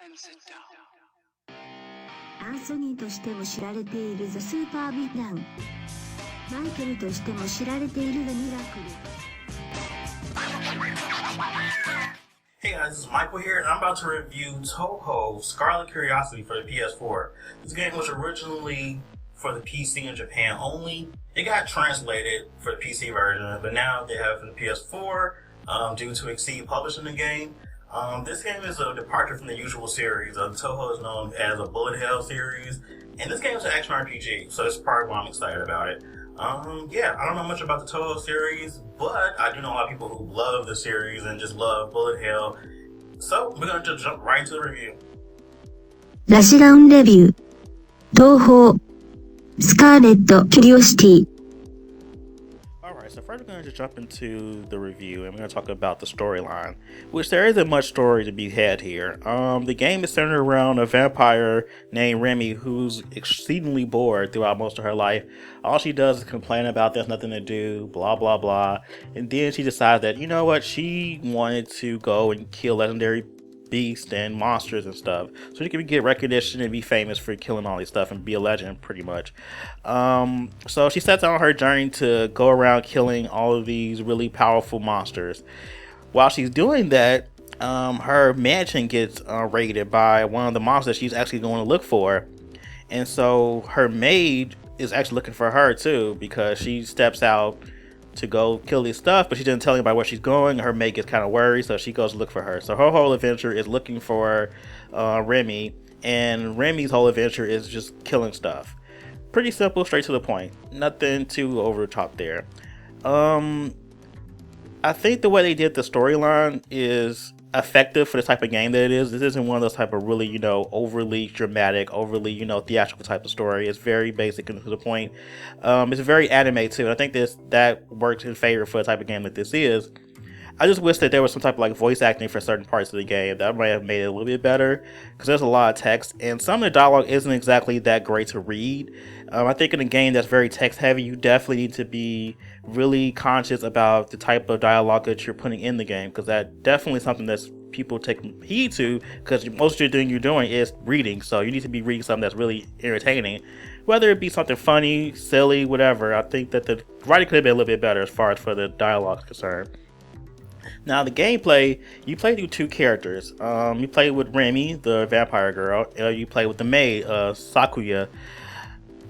and sit down. アンソニーとしても知られているザ・スーパービッラン、マイケルとしても知られているザ・ミラクル。 Hey guys, this is Michael here, and I'm about to review Touhou Scarlet Curiosity for the PS4. This game was originally for the PC in Japan only. It got translated for the PC version, but now they have it for the PS4 due to Exceed publishing the game. This game is a departure from the usual series. Touhou is known as a bullet hell series, and this game is an action RPG, so that's probably why I'm excited about it. Yeah, I don't know much about the Touhou series, but I do know a lot of people who love the series and just love bullet hell. So we're going to just jump right into the review. Rushdown Radio. Touhou Scarlet Curiosity. Alright, so first we're going to just jump into the review, and we're going to talk about the storyline, which there isn't much story to be had here. The game is centered around a vampire named Remy who's exceedingly bored throughout most of her life. All she does is complain about there's nothing to do, blah blah blah, and then she decides that, you know what, she wanted to go and kill legendary beasts and monsters and stuff, so she can get recognition and be famous for killing all these stuff and be a legend pretty much. So she sets out on her journey to go around killing all of these really powerful monsters. While she's doing that, her mansion gets raided by one of the monsters she's actually going to look for, and so her maid is actually looking for her too, because she steps out to go kill this stuff, but she didn't tell anybody where she's going. Her mate gets kind of worried, so she goes to look for her. So her whole adventure is looking for Remy, and Remy's whole adventure is just killing stuff. Pretty simple, straight to the point. Nothing too over the top there. I think the way they did the storyline is effective for the type of game that it is. This isn't one of those type of really, overly dramatic, overly, theatrical type of story. It's very basic and to the point. It's very anime too. And I think that works in favor for the type of game that this is. I just wish that there was some type of voice acting for certain parts of the game that might have made it a little bit better, because there's a lot of text and some of the dialogue isn't exactly that great to read. I think in a game that's very text heavy, you definitely need to be really conscious about the type of dialogue that you're putting in the game, because that definitely something that's people take heed to, because most of the thing you're doing is reading, so you need to be reading something that's really entertaining, whether it be something funny, silly, whatever. I think that the writing could have been a little bit better as far as for the dialogue is concerned. Now the gameplay, you play through two characters. You play with Remy, the vampire girl, and you play with the maid, Sakuya.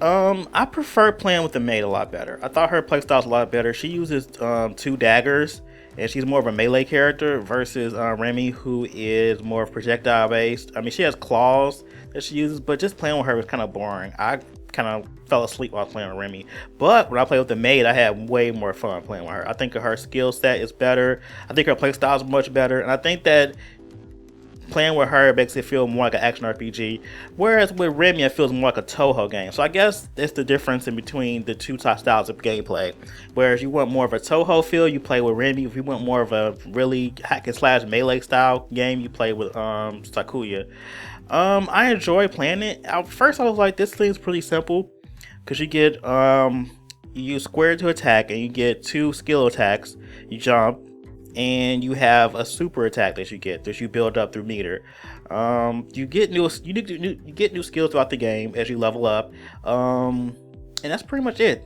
I prefer playing with the maid a lot better. I thought her playstyle was a lot better. She uses 2 daggers, and she's more of a melee character versus Remy, who is more projectile based. I mean, she has claws that she uses, but just playing with her was kind of boring. I kind of fell asleep while playing with Remy, but when I played with the maid, I had way more fun playing with her. I think her skill set is better. I think her playstyle is much better, and I think that playing with her makes it feel more like an action RPG, whereas with Remy it feels more like a Touhou game. So I guess it's the difference in between the two styles of gameplay. Whereas you want more of a Touhou feel, you play with Remy. If you want more of a really hack and slash melee style game, you play with Sakuya. I enjoy playing it. At first I was like, this thing's pretty simple, because you get you use square to attack, and you get 2 skill attacks. You jump, and you have a super attack that you build up through meter. You get new skills throughout the game as you level up, and that's pretty much it.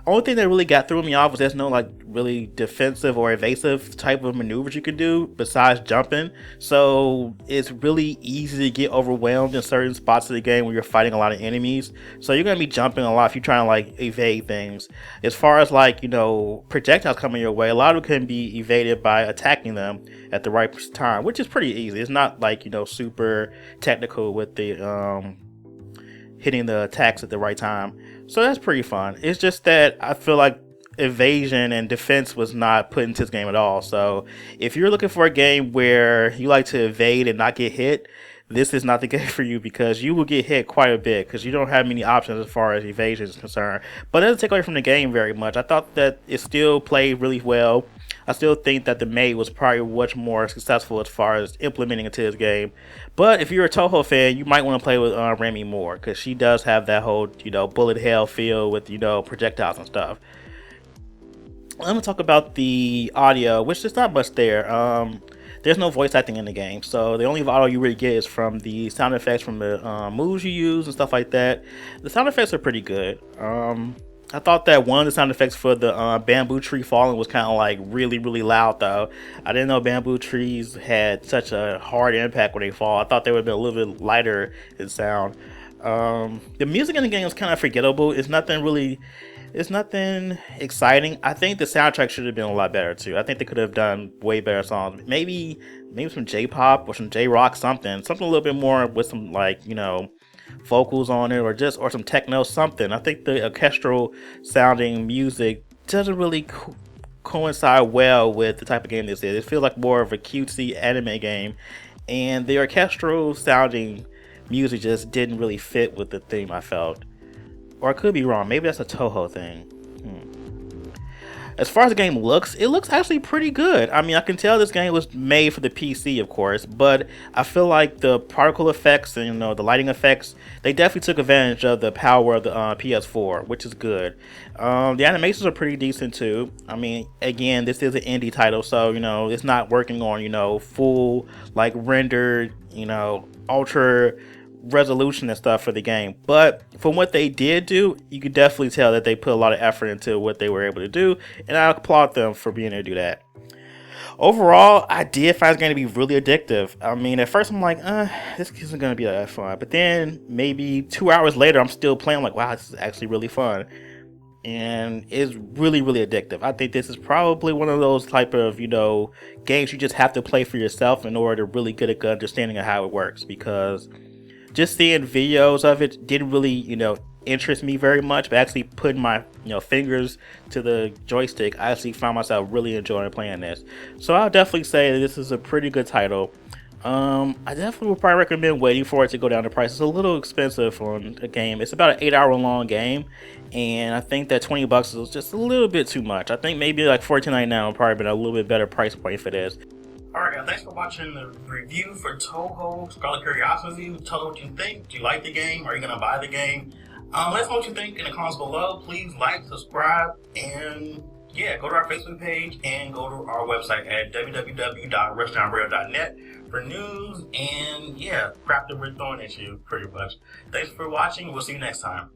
Only thing that really got through me off was there's no really defensive or evasive type of maneuvers you can do besides jumping. So it's really easy to get overwhelmed in certain spots of the game where you're fighting a lot of enemies. So you're gonna be jumping a lot if you're trying to evade things. As far as projectiles coming your way, a lot of it can be evaded by attacking them at the right time, which is pretty easy. It's not super technical with the hitting the attacks at the right time. So that's pretty fun. It's just that I feel like evasion and defense was not put into this game at all. So if you're looking for a game where you like to evade and not get hit, this is not the game for you, because you will get hit quite a bit, because you don't have many options as far as evasion is concerned. But it doesn't take away from the game very much. I thought that it still played really well. I still think that the maid was probably much more successful as far as implementing into this game. But if you're a Touhou fan, you might want to play with Remy more, because she does have that whole bullet hell feel with projectiles and stuff. Let me talk about the audio, which is not much there. there's no voice acting in the game, so the only audio you really get is from the sound effects from the moves you use and stuff like that. The sound effects are pretty good. I thought that one of the sound effects for the bamboo tree falling was kind of like really, really loud though. I didn't know bamboo trees had such a hard impact when they fall. I thought they would have been a little bit lighter in sound. The music in the game is kind of forgettable. It's nothing exciting. I think the soundtrack should have been a lot better too. I think they could have done way better songs. Maybe some J-pop or some J-rock, something a little bit more with some, like, you know, vocals on it, or some techno, something. I think the orchestral sounding music doesn't really coincide well with the type of game this is. It feels like more of a cutesy anime game, and the orchestral sounding music just didn't really fit with the theme, I felt. Or I could be wrong. Maybe that's a Touhou thing. As far as the game looks, it looks actually pretty good. I mean, I can tell this game was made for the PC, of course, but I feel like the particle effects and, you know, the lighting effects, they definitely took advantage of the power of the PS4, which is good. The animations are pretty decent too. I mean, again, this is an indie title, so, you know, it's not working on, you know, full, like, rendered, you know, ultra resolution and stuff for the game, but from what they did do, you could definitely tell that they put a lot of effort into what they were able to do, and I applaud them for being able to do that. Overall, I did find it's going to be really addictive. I mean, at first I'm like, this isn't going to be that fun, but then maybe 2 hours later I'm still playing. I'm like, wow, this is actually really fun, and it's really, really addictive. I think this is probably one of those type of, you know, games you just have to play for yourself in order to really get a good understanding of how it works, because just seeing videos of it didn't really, you know, interest me very much, but actually putting my, you know, fingers to the joystick, I actually found myself really enjoying playing this. So I'll definitely say that this is a pretty good title. I definitely would probably recommend waiting for it to go down in price. It's a little expensive for a game. It's about an 8-hour long game, and I think that $20 is just a little bit too much. I think maybe like $14.99 would probably been a little bit better price point for this. Alright guys, thanks for watching the review for Touhou Scarlet Curiosity. Tell me what you think. Do you like the game? Are you going to buy the game? Let us know what you think in the comments below. Please like, subscribe, and yeah, go to our Facebook page and go to our website at www.rushdownradio.net for news and yeah, crap that we're throwing at you pretty much. Thanks for watching. We'll see you next time.